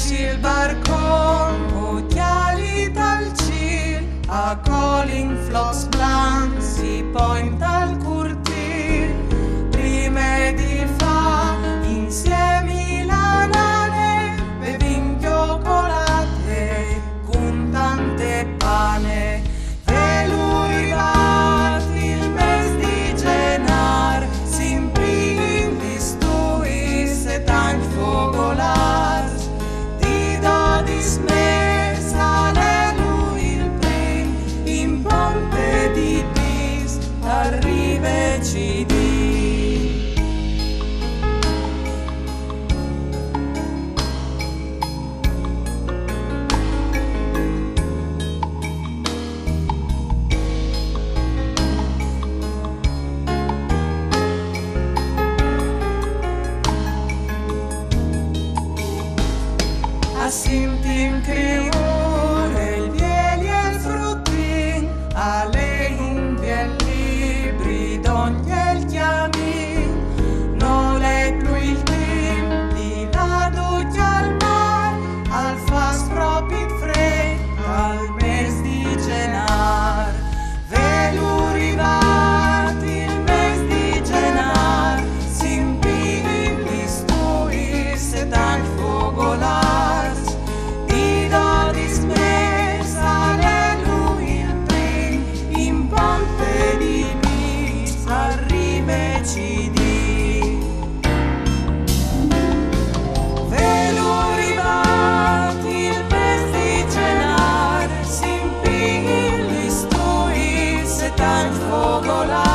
il barcon, occhiali dal ciel, a calling floss blanc, si point al curtir, prime di fa, insieme la nane, bevin cioccolate, con tante pane, veluivat il mes di genar, simpli in distuis et an fogolars, di dodis mes alelu il prim, in ponte di bis, arriveci di. Asintin criure il bieli e il fruttin, ale in libri d'ogni el chiamin, non è più il tim di la duccia al mar, al fas propit fred, al mes di genar, velurivat il mes di genar, simpin listuis et al fogolar. Velurivat il mes di genar, simpin listuis et al fogolar.